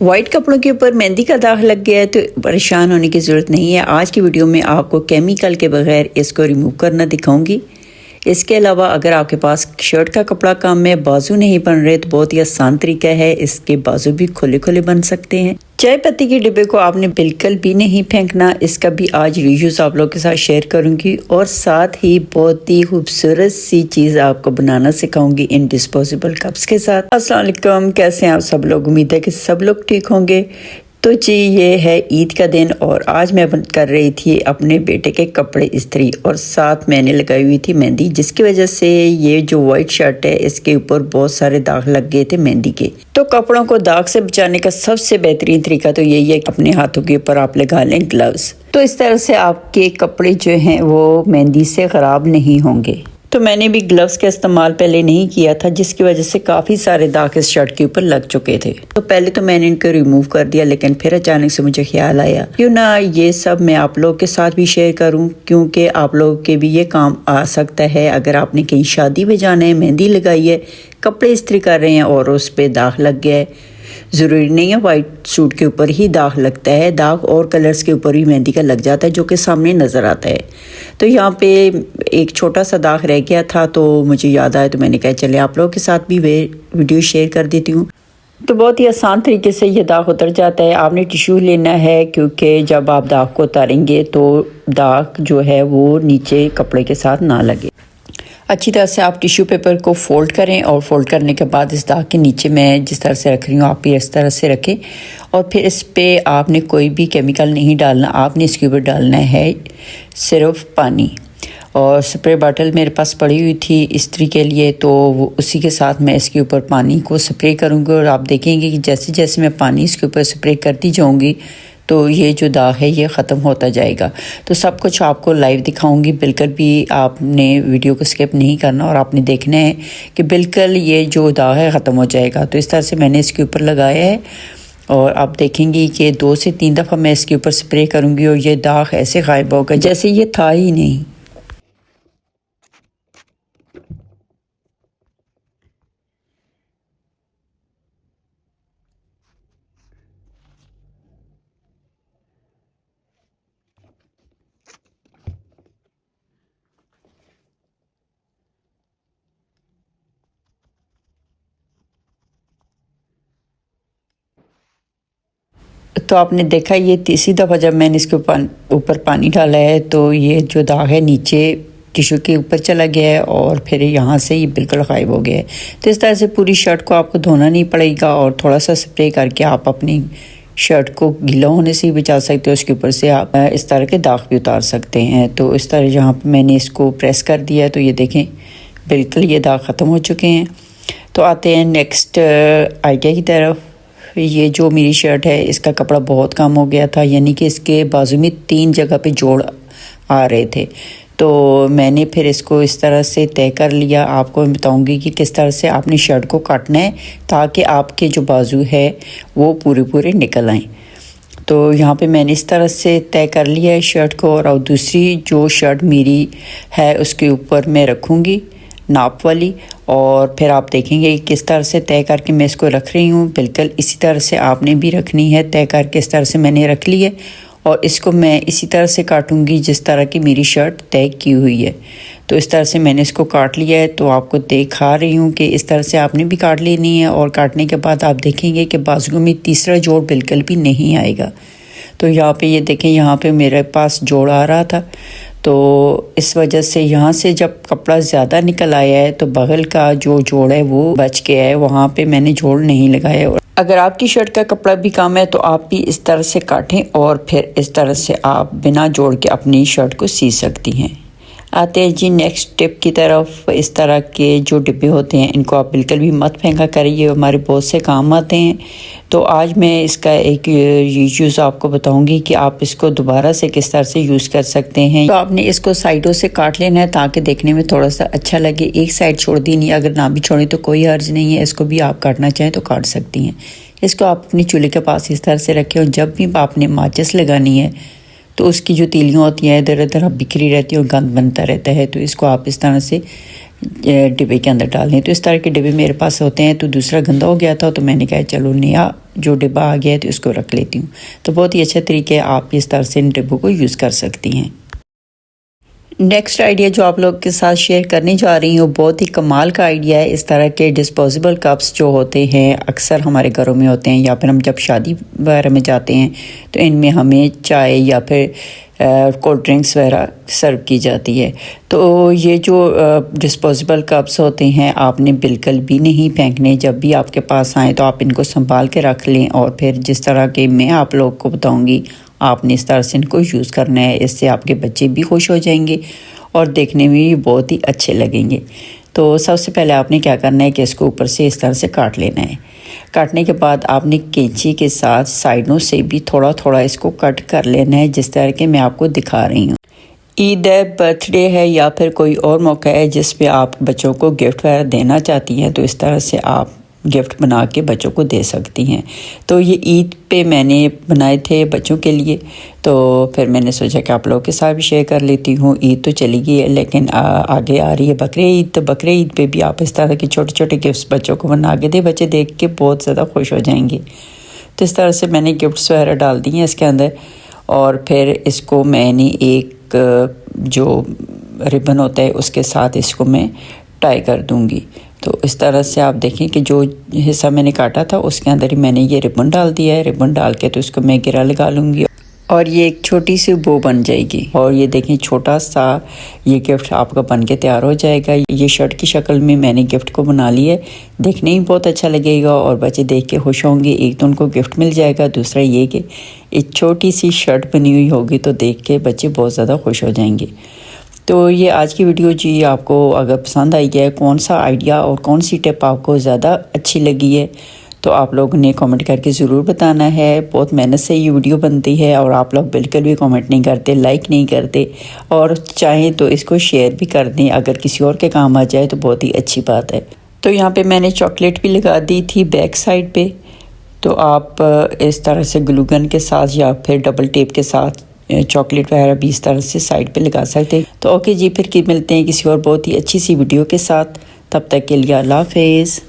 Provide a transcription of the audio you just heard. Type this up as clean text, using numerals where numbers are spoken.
White कपड़ों के ऊपर मेहंदी का दाग लग गया है तो परेशान होने की ज़रूरत नहीं है। आज की वीडियो में आपको केमिकल के बगैर इसको रिमूव करना दिखाऊंगी। इसके अलावा अगर आपके पास शर्ट का कपड़ा कम है, बाजू नहीं बन रहे, तो बहुत ही आसान तरीका है, इसके बाजू भी खुले खुले बन सकते हैं। चाय पत्ती के डिब्बे को आपने बिल्कुल भी नहीं फेंकना, इसका भी आज रीयूज़ आप लोगों के साथ शेयर करूंगी और साथ ही बहुत ही खूबसूरत सी चीज़ आपको बनाना सिखाऊंगी इन डिस्पोजेबल कप्स के साथ। अस्सलाम वालेकुम, कैसे हैं आप सब लोग? उम्मीद है कि सब लोग ठीक होंगे। तो जी, ये है ईद का दिन और आज मैं कर रही थी अपने बेटे के कपड़े इस्त्री और साथ मैंने लगाई हुई थी मेहंदी, जिसकी वजह से ये जो वाइट शर्ट है इसके ऊपर बहुत सारे दाग लग गए थे मेहंदी के। तो कपड़ों को दाग से बचाने का सबसे बेहतरीन तरीका तो यही है कि अपने हाथों के ऊपर आप लगा लें ग्लव्स। तो इस तरह से आपके कपड़े जो हैं वो मेहंदी से ख़राब नहीं होंगे। तो मैंने भी ग्लव्स का इस्तेमाल पहले नहीं किया था, जिसकी वजह से काफ़ी सारे दाग इस शर्ट के ऊपर लग चुके थे। तो पहले तो मैंने इनको रिमूव कर दिया, लेकिन फिर अचानक से मुझे ख्याल आया क्यों ना ये सब मैं आप लोगों के साथ भी शेयर करूं, क्योंकि आप लोगों के भी ये काम आ सकता है। अगर आपने कहीं शादी में जाना है, मेहंदी लगाई है, कपड़े इस्त्री कर रहे हैं और उस पर दाग लग गया है। ज़रूरी नहीं है वाइट सूट के ऊपर ही दाग लगता है, दाग और कलर्स के ऊपर भी मेहंदी का लग जाता है, जो कि सामने नज़र आता है। तो यहाँ पे एक छोटा सा दाग रह गया था, तो मुझे याद आया, तो मैंने कहा चले आप लोगों के साथ भी वे वीडियो शेयर कर देती हूँ। तो बहुत ही आसान तरीके से ये दाग उतर जाता है। आपने टिश्यू लेना है, क्योंकि जब आप दाग को उतारेंगे तो दाग जो है वो नीचे कपड़े के साथ ना लगे। अच्छी तरह से आप टिश्यू पेपर को फोल्ड करें और फोल्ड करने के बाद इस दाग के नीचे मैं जिस तरह से रख रही हूँ आप भी इस तरह से रखें। और फिर इस पे आपने कोई भी केमिकल नहीं डालना, आपने इसके ऊपर डालना है सिर्फ पानी। और स्प्रे बॉटल मेरे पास पड़ी हुई थी इस्त्री के लिए, तो वो उसी के साथ मैं इसके ऊपर पानी को स्प्रे करूँगी और आप देखेंगे कि जैसे जैसे मैं पानी इसके ऊपर स्प्रे करती जाऊँगी तो ये जो दाग है ये ख़त्म होता जाएगा। तो सब कुछ आपको लाइव दिखाऊंगी, बिल्कुल भी आपने वीडियो को स्किप नहीं करना और आपने देखना है कि बिल्कुल ये जो दाग है ख़त्म हो जाएगा। तो इस तरह से मैंने इसके ऊपर लगाया है और आप देखेंगी कि 2 से 3 दफ़ा मैं इसके ऊपर स्प्रे करूँगी और ये दाग ऐसे गायब होगा जैसे ये था ही नहीं। तो आपने देखा ये तीसरी दफ़ा जब मैंने इसके ऊपर पानी डाला है तो ये जो दाग है नीचे टिश्यू के ऊपर चला गया है और फिर यहाँ से ये बिल्कुल गायब हो गया है। तो इस तरह से पूरी शर्ट को आपको धोना नहीं पड़ेगा और थोड़ा सा स्प्रे करके आप अपनी शर्ट को गीला होने से ही बचा सकते हो। उसके ऊपर से आप इस तरह के दाग भी उतार सकते हैं। तो इस तरह यहाँ पर मैंने इसको प्रेस कर दिया, तो ये देखें बिल्कुल ये दाग ख़त्म हो चुके हैं। तो आते हैं नेक्स्ट आइडिया की तरफ। ये जो मेरी शर्ट है इसका कपड़ा बहुत कम हो गया था, यानी कि इसके बाजू में 3 जगह पे जोड़ आ रहे थे। तो मैंने फिर इसको इस तरह से तय कर लिया। आपको मैं बताऊंगी कि किस तरह से आपने शर्ट को काटना है ताकि आपके जो बाजू है वो पूरे पूरे निकल आएँ। तो यहाँ पे मैंने इस तरह से तय कर लिया है शर्ट को और दूसरी जो शर्ट मेरी है उसके ऊपर मैं रखूँगी नाप वाली और फिर आप देखेंगे किस तरह से तय करके मैं इसको रख रही हूँ। बिल्कुल इसी तरह से आपने भी रखनी है, तय करके इस तरह से मैंने रख ली है और इसको मैं इसी तरह से काटूंगी जिस तरह की मेरी शर्ट तय की हुई है। तो इस तरह से मैंने इसको काट लिया है, तो आपको दिखा रही हूँ कि इस तरह से आपने भी काट लेनी है। और काटने के बाद आप देखेंगे कि बाजुओं में तीसरा जोड़ बिल्कुल भी नहीं आएगा। तो यहाँ पे ये देखें, यहाँ पे मेरे पास जोड़ आ रहा था, तो इस वजह से यहाँ से जब कपड़ा ज़्यादा निकल आया है तो बगल का जो जोड़ है वो बच गया है, वहाँ पे मैंने जोड़ नहीं लगाया। अगर आपकी शर्ट का कपड़ा भी कम है तो आप भी इस तरह से काटें और फिर इस तरह से आप बिना जोड़ के अपनी शर्ट को सी सकती हैं। आते हैं जी नेक्स्ट टिप की तरफ। इस तरह के जो डिब्बे होते हैं इनको आप बिल्कुल भी मत फेंका करिए, हमारे बहुत से काम आते हैं। तो आज मैं इसका एक यूज़ आपको बताऊंगी कि आप इसको दोबारा से किस तरह से यूज़ कर सकते हैं। तो आपने इसको साइडों से काट लेना है ताकि देखने में थोड़ा सा अच्छा लगे। एक साइड छोड़ दी नहीं, अगर ना भी छोड़ें तो कोई हर्ज नहीं है, इसको भी आप काटना चाहें तो काट सकती हैं। इसको आप अपनी चूल्हे के पास इस तरह से रखें और जब भी आपने माचिस लगानी है तो उसकी जो तीलियाँ होती हैं इधर उधर बिखरी रहती है और गंद बनता रहता है। तो इसको आप इस तरह से डिब्बे के अंदर डाल लें। तो इस तरह के डिब्बे मेरे पास होते हैं। तो दूसरा गंदा हो गया था तो मैंने कहा चलो नया जो डिब्बा आ गया है तो इसको रख लेती हूँ। तो बहुत ही अच्छा तरीके आप इस तरह से इन डिब्बों को यूज़ कर सकती हैं। नेक्स्ट आइडिया जो आप लोग के साथ शेयर करने जा रही हूँ बहुत ही कमाल का आइडिया है। इस तरह के डिस्पोजेबल कप्स जो होते हैं अक्सर हमारे घरों में होते हैं, या फिर हम जब शादी वगैरह में जाते हैं तो इनमें हमें चाय या फिर कोल्ड ड्रिंक्स वगैरह सर्व की जाती है। तो ये जो डिस्पोजेबल कप्स होते हैं आपने बिल्कुल भी नहीं फेंकने। जब भी आपके पास आए तो आप इनको संभाल के रख लें, और फिर जिस तरह के मैं आप लोग को बताऊंगी आपने इस तरह से इनको यूज़ करना है। इससे आपके बच्चे भी खुश हो जाएंगे और देखने में भी बहुत ही अच्छे लगेंगे। तो सबसे पहले आपने क्या करना है कि इसको ऊपर से इस तरह से काट लेना है। काटने के बाद आपने कैंची के साथ साइडों से भी थोड़ा थोड़ा इसको कट कर लेना है, जिस तरह के मैं आपको दिखा रही हूँ। ईद है, बर्थडे है या फिर कोई और मौका है जिस पे आप बच्चों को गिफ्ट वगैरह देना चाहती हैं, तो इस तरह से आप गिफ्ट बना के बच्चों को दे सकती हैं। तो ये ईद पे मैंने बनाए थे बच्चों के लिए, तो फिर मैंने सोचा कि आप लोगों के साथ भी शेयर कर लेती हूँ। ईद तो चली गई है लेकिन आगे आ रही है बकरी ईद, तो बकरी ईद पे भी आप इस तरह के छोटे छोटे गिफ्ट्स बच्चों को बना के दे, बच्चे देख के बहुत ज़्यादा खुश हो जाएंगे। तो इस तरह से मैंने गिफ्ट्स वगैरह डाल दी हैं इसके अंदर, और फिर इसको मैंने एक जो रिबन होता है उसके साथ इसको मैं टाई कर दूँगी। तो इस तरह से आप देखें कि जो हिस्सा मैंने काटा था उसके अंदर ही मैंने ये रिबन डाल दिया है। रिबन डाल के तो इसको मैं गिरा लगा लूँगी और ये एक छोटी सी बो बन जाएगी। और ये देखें छोटा सा ये गिफ्ट आपका बन के तैयार हो जाएगा। ये शर्ट की शक्ल में मैंने गिफ्ट को बना लिया है, देखने ही बहुत अच्छा लगेगा और बच्चे देख के खुश होंगे। एक तो उनको गिफ्ट मिल जाएगा, दूसरा ये कि एक छोटी सी शर्ट बनी हुई होगी तो देख के बच्चे बहुत ज़्यादा खुश हो जाएंगे। तो ये आज की वीडियो जी आपको अगर पसंद आई है, कौन सा आइडिया और कौन सी टिप आपको ज़्यादा अच्छी लगी है तो आप लोगों ने कमेंट करके ज़रूर बताना है। बहुत मेहनत से ये वीडियो बनती है और आप लोग बिल्कुल भी कमेंट नहीं करते, लाइक नहीं करते, और चाहें तो इसको शेयर भी कर दें। अगर किसी और के काम आ जाए तो बहुत ही अच्छी बात है। तो यहाँ पे मैंने चॉकलेट भी लगा दी थी बैक साइड पे, तो आप इस तरह से ग्लू गन के साथ या फिर डबल टेप के साथ चॉकलेट वगैरह भी इस तरह से साइड पे लगा सकते हैं। तो ओके जी, फिर मिलते हैं किसी और बहुत ही अच्छी सी वीडियो के साथ। तब तक के लिए अल्लाह हाफिज़।